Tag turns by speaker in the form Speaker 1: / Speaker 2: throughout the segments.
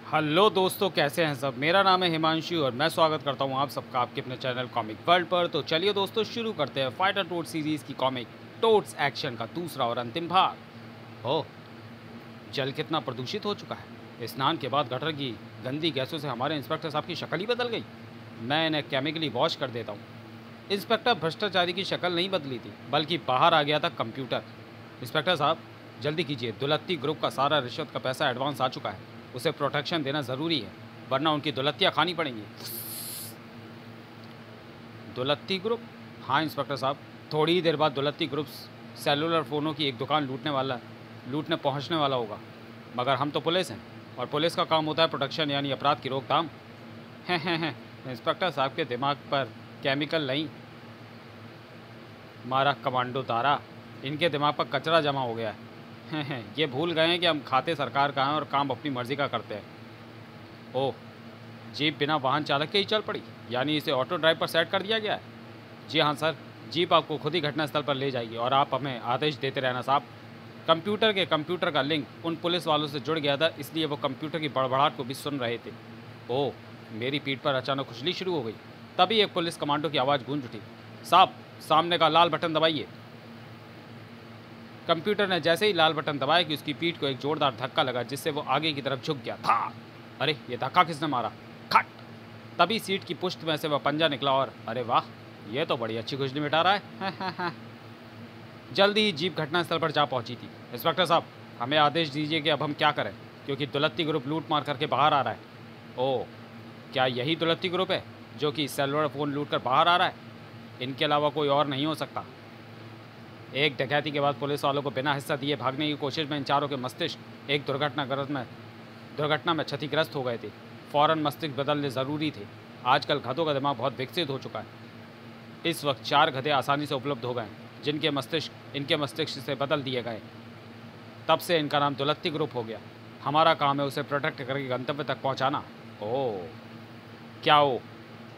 Speaker 1: Hello दोस्तों, कैसे हैं सब। मेरा नाम है हिमांशु और मैं स्वागत करता हूं आप सबका आपके अपने चैनल कॉमिक वर्ल्ड पर। तो चलिए दोस्तों, शुरू करते हैं फाइटर टोट्स सीरीज़ की कॉमिक टोट्स एक्शन का दूसरा और अंतिम भाग। ओह, जल कितना प्रदूषित हो चुका है। स्नान के बाद गटर की गंदी गैसों से हमारे इंस्पेक्टर साहब की शक्ल ही बदल गई। मैं इन्हें केमिकली वॉश कर देता हूँ। इंस्पेक्टर भ्रष्टाचारी की शक्ल नहीं बदली थी, बल्कि बाहर आ गया था कंप्यूटर। इंस्पेक्टर साहब, जल्दी कीजिए, दुलत्ती ग्रुप का सारा रिश्वत का पैसा एडवांस आ चुका है। उसे प्रोटेक्शन देना ज़रूरी है, वरना उनकी दुलत्तियाँ खानी पड़ेंगी। दुलत्ती ग्रुप? हाँ इंस्पेक्टर साहब, थोड़ी ही देर बाद दुलत्ती ग्रुप सेलुलर फ़ोनों की एक दुकान लूटने पहुंचने वाला होगा। मगर हम तो पुलिस हैं, और पुलिस का काम होता है प्रोटेक्शन, यानी अपराध की रोकथाम। हैं इंस्पेक्टर साहब के दिमाग पर केमिकल नहीं मारा कमांडो तारा, इनके दिमाग पर कचरा जमा हो गया है। ये भूल गए हैं कि हम खाते सरकार का हैं और काम अपनी मर्जी का करते हैं। ओह, जीप बिना वाहन चालक के ही चल पड़ी, यानी इसे ऑटो ड्राइव पर सेट कर दिया गया है। जी हाँ सर, जीप आपको खुद ही घटनास्थल पर ले जाएगी और आप हमें आदेश देते रहना साहब। कंप्यूटर का लिंक उन पुलिस वालों से जुड़ गया था, इसलिए वो कंप्यूटर की बड़बड़ाहट को भी सुन रहे थे। ओह, मेरी पीठ पर अचानक खुजली शुरू हो गई। तभी एक पुलिस कमांडो की आवाज़ गूंज उठी, साहब सामने का लाल बटन दबाइए। कंप्यूटर ने जैसे ही लाल बटन दबाया कि उसकी पीठ को एक जोरदार धक्का लगा, जिससे वो आगे की तरफ झुक गया था। अरे ये धक्का किसने मारा? खट! तभी सीट की पुष्ट में से वह पंजा निकला और अरे वाह, ये तो बड़ी अच्छी खुजली मिटा रहा है। जल्दी ही जीप घटनास्थल पर जा पहुंची थी। इंस्पेक्टर साहब, हमें आदेश दीजिए कि अब हम क्या करें, क्योंकि दुलत्ती ग्रुप लूट मार करके बाहर आ रहा है। ओह, क्या यही दुलत्ती ग्रुप है जो कि सेलुलर फ़ोन लूट कर बाहर आ रहा है? इनके अलावा कोई और नहीं हो सकता। एक डकैती के बाद पुलिस वालों को बिना हिस्सा दिए भागने की कोशिश में इन चारों के मस्तिष्क एक दुर्घटना में क्षतिग्रस्त हो गए थे। फ़ौरन मस्तिष्क बदलने ज़रूरी थे। आजकल गधों का दिमाग बहुत विकसित हो चुका है। इस वक्त 4 गधे आसानी से उपलब्ध हो गए, जिनके मस्तिष्क इनके मस्तिष्क से बदल दिए गए। तब से इनका नाम दुलत्ती ग्रुप हो गया। हमारा काम है उसे प्रोटेक्ट करके गंतव्य तक पहुँचाना। ओह, क्या हो,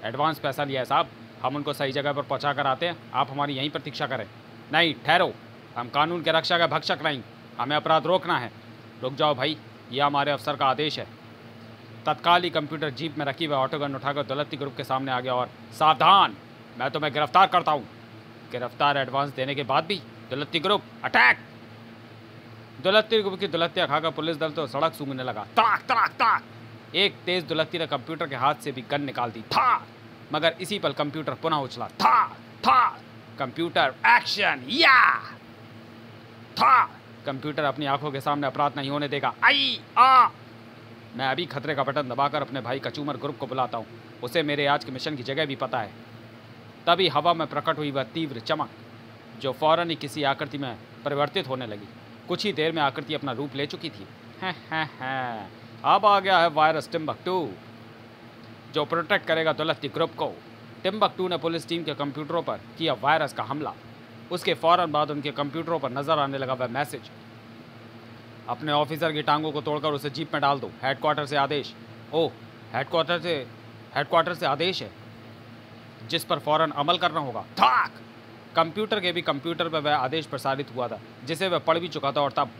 Speaker 1: एडवांस पैसा लिया है साहब, हम उनको सही जगह पर पहुँचा कर आते हैं, आप हमारी यहीं प्रतीक्षा करें। नहीं, ठहरो, हम कानून के रक्षा का भक्षक नहीं, हमें अपराध रोकना है। रुक जाओ भाई, यह हमारे अफसर का आदेश है। तत्काल ही कंप्यूटर जीप में रखी हुई ऑटोगन उठाकर दुलत्ती ग्रुप के सामने आ गया और सावधान, मैं तुम्हें गिरफ्तार करता हूँ। गिरफ्तार एडवांस देने के बाद भी? दुलत्ती ग्रुप अटैक! दुलत्ती ग्रुप की दुलत्तियाँ खाकर पुलिस दल तो सड़क सूंघने लगा। तड़ाक तड़ाक तड़ाक! एक तेज दुलत्ती ने कंप्यूटर के हाथ से भी गन निकाल दी था, मगर इसी पल कंप्यूटर पुनः उछला। था कंप्यूटर एक्शन या था। कंप्यूटर अपनी आंखों के सामने अपराध नहीं होने देगा। आई आ मैं अभी खतरे का बटन दबाकर अपने भाई कचूमर ग्रुप को बुलाता हूँ, उसे मेरे आज के मिशन की जगह भी पता है। तभी हवा में प्रकट हुई वह तीव्र चमक, जो फौरन ही किसी आकृति में परिवर्तित होने लगी। कुछ ही देर में आकृति अपना रूप ले चुकी थी। अब आ गया है वायरस टिम्बकटू, जो प्रोटेक्ट करेगा दुलत्ती ग्रुप को। टिम्बकटू ने पुलिस टीम के कंप्यूटरों पर किया वायरस का हमला। उसके फ़ौरन बाद उनके कंप्यूटरों पर नजर आने लगा वह मैसेज, अपने ऑफिसर की टांगों को तोड़कर उसे जीप में डाल दो, हेडक्वार्टर से आदेश। ओह, हेडक्वार्टर से आदेश है, जिस पर फ़ौरन अमल करना होगा। थाक! कंप्यूटर के भी कंप्यूटर पर वह आदेश प्रसारित हुआ था, जिसे वह पढ़ भी चुका था। और तब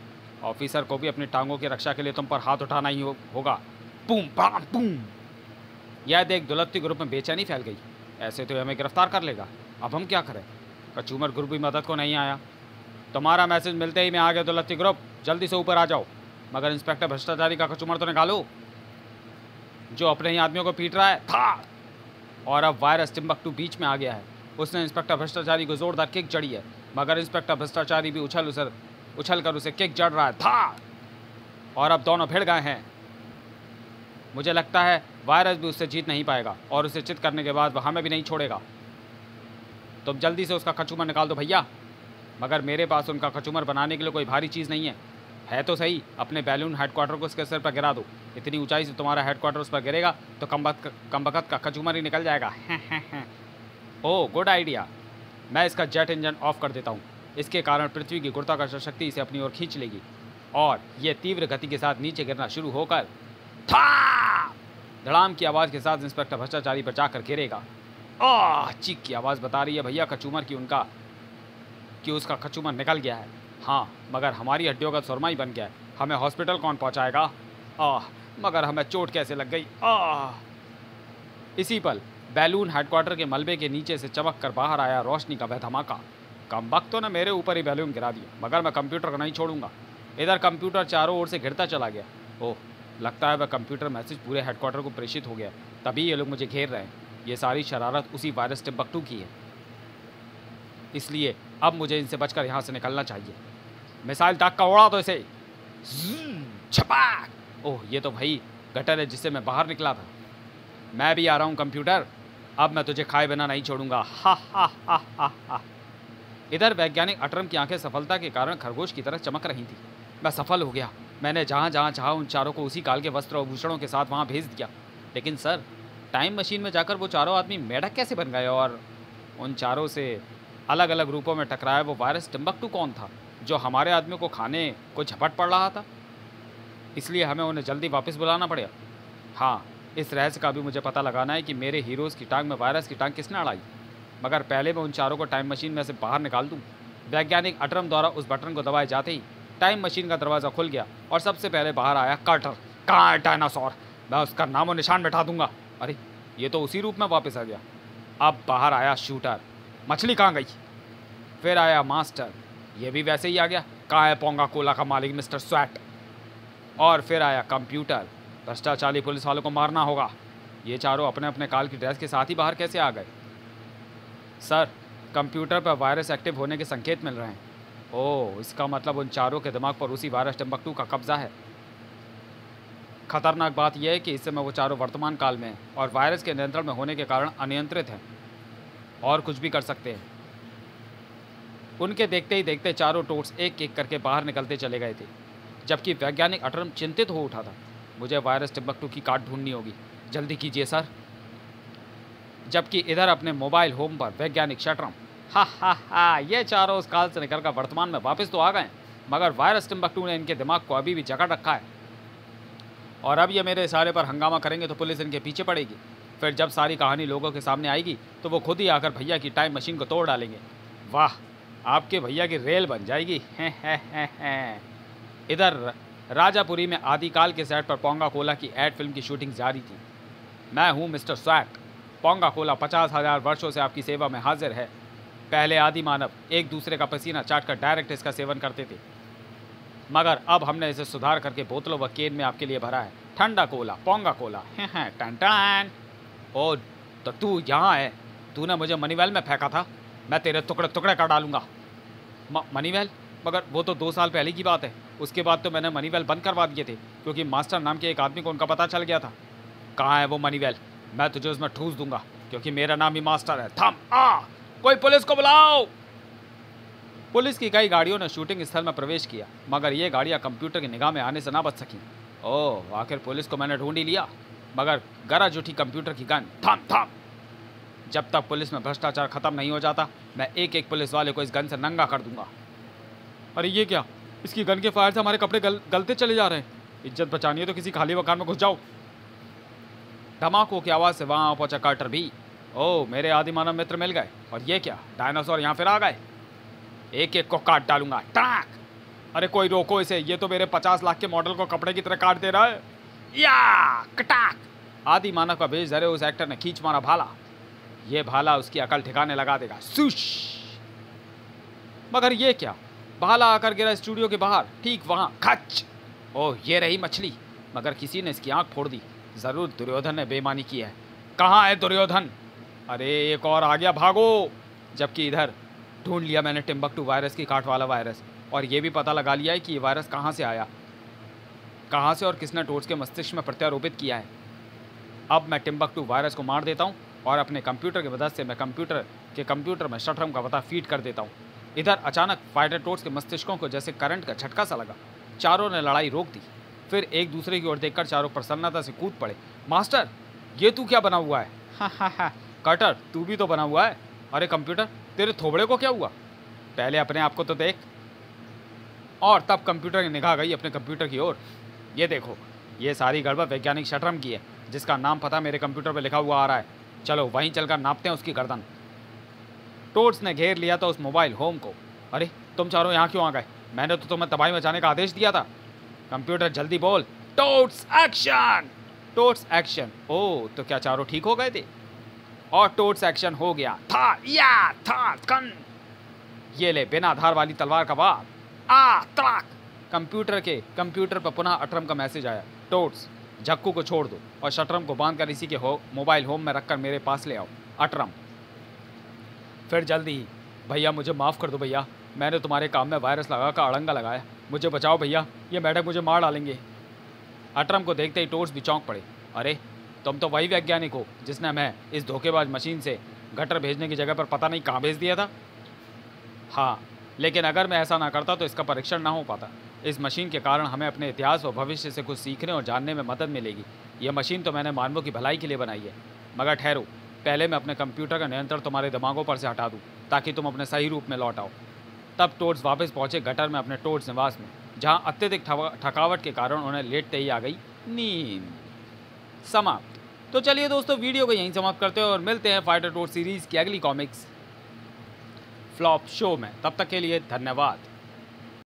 Speaker 1: ऑफिसर को भी अपनी टांगों की रक्षा के लिए तुम पर हाथ उठाना ही होगा। Boom bam boom! यह देख दुलत्ती ग्रुप में बेचैनी फैल गई। ऐसे तो हमें गिरफ्तार कर लेगा, अब हम क्या करें? कचूमर ग्रुप भी मदद को नहीं आया। तुम्हारा मैसेज मिलते ही मैं आ गया दुलत्ती ग्रुप, जल्दी से ऊपर आ जाओ। मगर इंस्पेक्टर भ्रष्टाचारी का कचूमर तो निकालो, जो अपने ही आदमियों को पीट रहा है। था! और अब वायरस टिम्बकटू बीच में आ गया है। उसने इंस्पेक्टर भ्रष्टाचारी को जोरदार किक जड़ी है, मगर इंस्पेक्टर भ्रष्टाचारी भी उछल कर उसे किक जड़ रहा है। था! और अब दोनों भिड़ गए हैं। मुझे लगता है वायरस भी उससे जीत नहीं पाएगा, और उसे चित करने के बाद वह हमें भी नहीं छोड़ेगा। तुम जल्दी से उसका कचूमर निकाल दो भैया। मगर मेरे पास उनका कचूमर बनाने के लिए कोई भारी चीज़ नहीं है तो सही, अपने बैलून हेडक्वार्टर को उसके सिर पर गिरा दो। इतनी ऊंचाई से तुम्हारा हेडक्वार्टर उस पर गिरेगा तो कमबख्त का कचूमर ही निकल जाएगा। ओह, गुड आइडिया। मैं इसका जेट इंजन ऑफ कर देता हूँ। इसके कारण पृथ्वी की गुरुत्वाकर्षण शक्ति इसे अपनी ओर खींच लेगी और यह तीव्र गति के साथ नीचे गिरना शुरू होकर धड़ाम की आवाज़ के साथ इंस्पेक्टर भ्रष्टाचारी पर जाकर गिरेगा। चीख की आवाज़ बता रही है भैया कचूमर कि उसका कचूमर निकल गया है। हाँ, मगर हमारी हड्डियों का सुरमा ही बन गया है। हमें हॉस्पिटल कौन पहुंचाएगा? मगर हमें चोट कैसे लग गई। इसी पल बैलून हेडक्वार्टर के मलबे के नीचे से चमक कर बाहर आया रोशनी का वह धमाका। कम वक्त तो ने मेरे ऊपर ही बैलून गिरा दिया, मगर मैं कंप्यूटर को नहीं छोड़ूंगा। इधर कंप्यूटर चारों ओर से घिरता चला गया। ओह, लगता है वह कंप्यूटर मैसेज पूरे हेडक्वार्टर को प्रेषित हो गया, तभी ये लोग मुझे घेर रहे हैं। ये सारी शरारत उसी वायरस टिम्बकटू की है, इसलिए अब मुझे इनसे बचकर यहाँ से निकलना चाहिए। मिसाइल दाग का उड़ा तो इसे। छपाक। ओह, ये तो भाई गटर है जिससे मैं बाहर निकला था। मैं भी आ रहा हूँ कंप्यूटर, अब मैं तुझे खाए बिना नहीं छोड़ूंगा। हा हा हा हा हा। इधर वैज्ञानिक अटरम की आंखें सफलता के कारण खरगोश की तरह चमक रही थी। मैं सफल हो गया। मैंने जहाँ जहाँ चाहा उन चारों को उसी काल के वस्त्र और भूषणों के साथ वहाँ भेज दिया। लेकिन सर, टाइम मशीन में जाकर वो चारों आदमी मेढक कैसे बन गए, और उन चारों से अलग अलग रूपों में टकराया वो वायरस टिम्बकटू कौन था जो हमारे आदमियों को खाने को झपट पड़ रहा था? इसलिए हमें उन्हें जल्दी वापस बुलाना पड़ेगा। हाँ, इस रहस्य का भी मुझे पता लगाना है कि मेरे हीरोज़ की टांग में वायरस की टांग किसने अड़ाई। मगर पहले मैं उन चारों को टाइम मशीन में से बाहर निकाल दूँ। वैज्ञानिक अटरम द्वारा उस बटन को दबाए जाते ही टाइम मशीन का दरवाज़ा खुल गया और सबसे पहले बाहर आया कार्टर। कहाँ है डायनासोर? मैं उसका नामो निशान मिटा दूंगा। अरे, ये तो उसी रूप में वापस आ गया। अब बाहर आया शूटर। मछली कहाँ गई? फिर आया मास्टर, ये भी वैसे ही आ गया। कहाँ है पोंगा कोला का मालिक मिस्टर स्वैट? और फिर आया कंप्यूटर। भ्रष्टाचारी पुलिस वालों को मारना होगा। ये चारों अपने अपने काल की ड्रेस के साथ ही बाहर कैसे आ गए? सर, कंप्यूटर पर वायरस एक्टिव होने के संकेत मिल रहे हैं। ओह, इसका मतलब उन चारों के दिमाग पर उसी वायरस टिम्बकटू का कब्जा है। खतरनाक बात यह है कि इस समय वो चारों वर्तमान काल में हैं और वायरस के नियंत्रण में होने के कारण अनियंत्रित हैं और कुछ भी कर सकते हैं। उनके देखते ही देखते चारों टोट्स एक एक करके बाहर निकलते चले गए थे, जबकि वैज्ञानिक अटरम चिंतित हो उठा था। मुझे वायरस टिम्बकटू की काट ढूंढनी होगी, जल्दी कीजिए सर। जबकि इधर अपने मोबाइल होम पर वैज्ञानिक शटरम, हा, ये चारों उस काल से निकलकर वर्तमान में वापस तो आ गए, मगर वायरस टिम्बकटू ने इनके दिमाग को अभी भी जकड़ रखा है और अब ये मेरे इशारे पर हंगामा करेंगे तो पुलिस इनके पीछे पड़ेगी। फिर जब सारी कहानी लोगों के सामने आएगी तो वो खुद ही आकर भैया की टाइम मशीन को तोड़ डालेंगे। वाह, आपके भैया की रेल बन जाएगी। इधर राजापुरी में आदिकाल के सेट पर पोंगा कोला की एड फिल्म की शूटिंग जारी थी। मैं हूँ मिस्टर स्वैट। पोंगा कोला 50,000 वर्षों से आपकी सेवा में हाजिर है। पहले आदि मानव एक दूसरे का पसीना चाटकर डायरेक्ट इसका सेवन करते थे, मगर अब हमने इसे सुधार करके बोतलों व केन में आपके लिए भरा है। ठंडा कोला, पोंगा कोला। Ton ton. ओ, तो तू यहाँ है? तूने मुझे मनीवेल में फेंका था, मैं तेरे टुकड़े टुकड़े कर डालूंगा। मनीवेल? मगर वो तो 2 साल पहले की बात है। उसके बाद तो मैंने मनीवेल बंद करवा दिए थे क्योंकि मास्टर नाम के एक आदमी को उनका पता चल गया था। कहाँ है वो मनीवेल? मैं तुझे उसमें ठूस दूंगा क्योंकि मेरा नाम ही मास्टर है। थम, कोई पुलिस को बुलाओ। पुलिस की कई गाड़ियों ने शूटिंग स्थल में प्रवेश किया, मगर ये गाड़ियाँ कंप्यूटर की निगाह में आने से ना बच सकी। ओह, आखिर पुलिस को मैंने ढूंढ ही लिया, मगर गरज उठी कंप्यूटर की गन। थम थम। जब तक पुलिस में भ्रष्टाचार खत्म नहीं हो जाता, मैं एक एक पुलिस वाले को इस गन से नंगा कर दूंगा। अरे ये क्या? इसकी गन के फायर से हमारे कपड़े गलते चले जा रहे हैं। इज्जत बचानी है तो किसी खाली मकान में घुस जाओ। धमाकों की आवाज़ से वहाँ पहुँचा कार्टर भी। ओह, मेरे आदि मानव मित्र मिल गए। और ये क्या, डायनासोर यहाँ फिर आ गए? एक एक को काट डालूंगा। टाक। अरे कोई रोको इसे, ये तो मेरे 50 लाख के मॉडल को कपड़े की तरह काट दे रहा है। या कटाक। आदि मानव का भेज धरे उस एक्टर ने खींच मारा भाला। ये भाला उसकी अकल ठिकाने लगा देगा। सुश। मगर ये क्या, भाला आकर गिरा स्टूडियो के बाहर, ठीक वहाँ। खच। ओह, ये रही मछली, मगर किसी ने इसकी आंख फोड़ दी। जरूर दुर्योधन ने बेईमानी की है। कहाँ है दुर्योधन? अरे एक और आ गया, भागो। जबकि इधर ढूंढ लिया मैंने टिम्बकटू वायरस की काट वाला वायरस, और ये भी पता लगा लिया है कि ये वायरस कहाँ से आया, कहाँ से और किसने टोट्स के मस्तिष्क में प्रत्यारोपित किया है। अब मैं टिम्बकटू वायरस को मार देता हूँ और अपने कंप्यूटर की मदद से मैं कंप्यूटर में शटरम का पता फीड कर देता हूँ। इधर अचानक फाइटर टोट्स के मस्तिष्कों को जैसे करंट का झटका सा लगा। चारों ने लड़ाई रोक दी। फिर एक दूसरे की ओर देखकर चारों प्रसन्नता से कूद पड़े। मास्टर, ये तू क्या बना हुआ है? हा। कार्टर, तू भी तो बना हुआ है। अरे कंप्यूटर, तेरे थोबड़े को क्या हुआ? पहले अपने आप को तो देख। और तब कंप्यूटर की निगाह गई अपने कंप्यूटर की ओर। ये देखो, ये सारी गड़बड़ वैज्ञानिक शटरम की है, जिसका नाम पता मेरे कंप्यूटर पर लिखा हुआ आ रहा है। चलो वहीं चलकर नापते हैं उसकी गर्दन। टोट्स ने घेर लिया था उस मोबाइल होम को। अरे तुम चारों यहाँ क्यों आ गए? मैंने तो तुम्हें तबाही मचाने का आदेश दिया था। कंप्यूटर जल्दी बोल, टोट्स एक्शन। टोट्स एक्शन। ओ तो क्या चारों ठीक हो गए थे? और टोट्स एक्शन हो गया था या था कन। ये ले बिना धार वाली तलवार का वार। आ तड़ाक। कंप्यूटर पर पुनः अटरम का मैसेज आया। टोट्स झक्कू को छोड़ दो और शटरम को बांधकर इसी के मोबाइल होम में रखकर मेरे पास ले आओ। अटरम फिर जल्दी ही। भैया मुझे माफ़ कर दो भैया, मैंने तुम्हारे काम में वायरस लगा कर अड़ंगा लगाया, मुझे बचाओ भैया, ये मेढक मुझे मार डालेंगे। अटरम को देखते ही टोट्स भी चौंक पड़े। अरे तुम तो वही वैज्ञानिक हो जिसने हमें इस धोखेबाज मशीन से गटर भेजने की जगह पर पता नहीं कहाँ भेज दिया था। हाँ, लेकिन अगर मैं ऐसा ना करता तो इसका परीक्षण ना हो पाता। इस मशीन के कारण हमें अपने इतिहास व भविष्य से कुछ सीखने और जानने में मदद मिलेगी। यह मशीन तो मैंने मानवों की भलाई के लिए बनाई है। मगर ठहरो, पहले मैं अपने कंप्यूटर का नियंत्रण तुम्हारे दिमागों पर से हटा दूँ ताकि तुम अपने सही रूप में लौट आओ। तब टोट्स वापस पहुँचे गटर में अपने टोट्स निवास में, जहाँ अत्यधिक थकावट के कारण उन्हें लेटते ही आ गई नींद। समाप्त। तो चलिए दोस्तों, वीडियो को यहीं समाप्त करते हैं और मिलते हैं फाइटर टोट्स सीरीज़ की अगली कॉमिक्स फ्लॉप शो में। तब तक के लिए धन्यवाद।